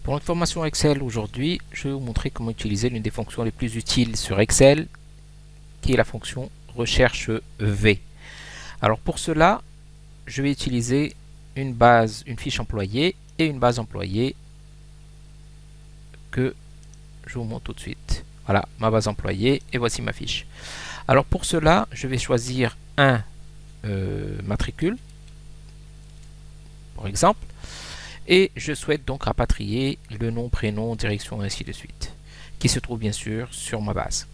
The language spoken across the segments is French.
Pour notre formation Excel aujourd'hui, je vais vous montrer comment utiliser l'une des fonctions les plus utiles sur Excel, qui est la fonction recherche V. Alors pour cela, je vais utiliser une fiche employée et une base employée que je vous montre tout de suite. Voilà, ma base employée et voici ma fiche. Alors pour cela, je vais choisir un matricule, par exemple, et je souhaite donc rapatrier le nom, prénom, direction et ainsi de suite, qui se trouve bien sûr sur ma base.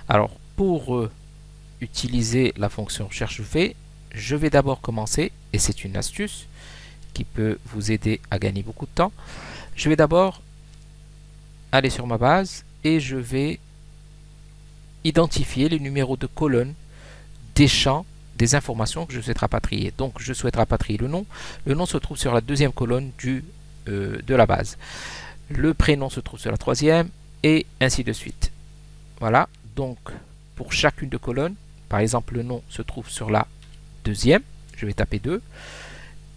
Alors pour utiliser la fonction recherche V, je vais d'abord commencer, et c'est une astuce qui peut vous aider à gagner beaucoup de temps. Je vais d'abord aller sur ma base et je vais identifier les numéros de colonne des champs des informations que je souhaite rapatrier. Donc je souhaite rapatrier le nom. Le nom se trouve sur la deuxième colonne de la base. Le prénom se trouve sur la troisième et ainsi de suite. Voilà, donc pour chacune de colonnes, par exemple le nom se trouve sur la deuxième, je vais taper 2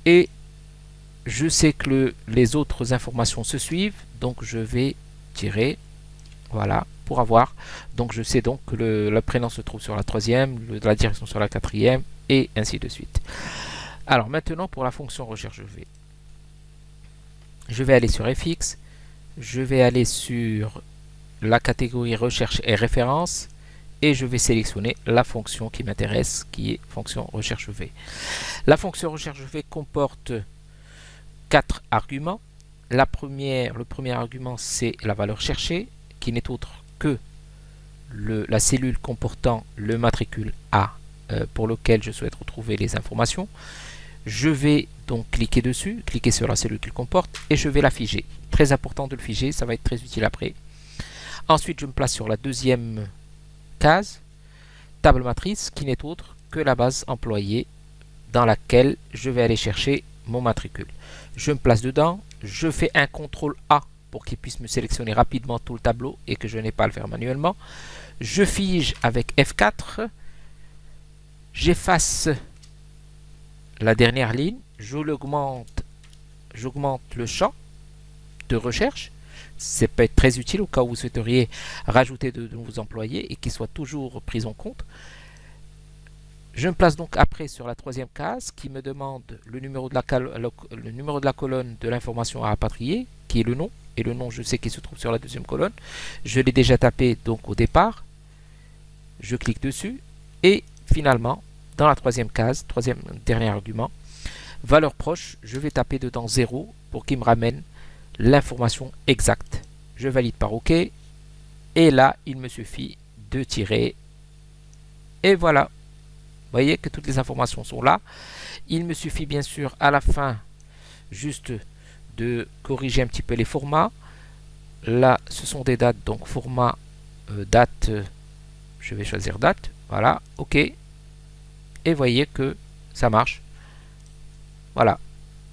et je sais que les autres informations se suivent, donc je vais tirer, voilà, pour avoir, donc je sais donc que le prénom se trouve sur la troisième, la direction sur la quatrième et ainsi de suite. Alors maintenant pour la fonction recherche V, je vais aller sur FX, je vais aller sur la catégorie recherche et référence et je vais sélectionner la fonction qui m'intéresse, qui est fonction recherche V. La fonction recherche V comporte 4 arguments. Le premier argument, c'est la valeur cherchée, qui n'est autre que la cellule comportant le matricule A pour lequel je souhaite retrouver les informations. Je vais donc cliquer dessus, cliquer sur la cellule qu'il comporte et je vais la figer. Très important de le figer, ça va être très utile après. Ensuite, je me place sur la deuxième case, table matrice, qui n'est autre que la base employée dans laquelle je vais aller chercher mon matricule. Je me place dedans, je fais un CTRL A pour qu'il puisse me sélectionner rapidement tout le tableau et que je n'ai pas à le faire manuellement. Je fige avec F4, j'efface la dernière ligne, j'augmente le champ de recherche. Ça peut être très utile au cas où vous souhaiteriez rajouter de nouveaux employés et qu'ils soient toujours pris en compte. Je me place donc après sur la troisième case qui me demande le numéro de la colonne de l'information à rapatrier, qui est le nom. Et le nom, je sais qu'il se trouve sur la deuxième colonne. Je l'ai déjà tapé donc au départ. Je clique dessus. Et finalement, dans la troisième case, dernier argument, valeur proche, je vais taper dedans 0 pour qu'il me ramène l'information exacte. Je valide par OK. Et là, il me suffit de tirer. Et voilà. Vous voyez que toutes les informations sont là. Il me suffit bien sûr à la fin juste de corriger un petit peu les formats. Là, ce sont des dates, donc format date, je vais choisir date. Voilà, OK. Et voyez que ça marche. Voilà.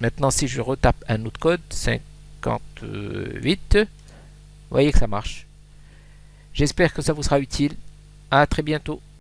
Maintenant, si je retape un autre code, 58, vous voyez que ça marche. J'espère que ça vous sera utile. À très bientôt.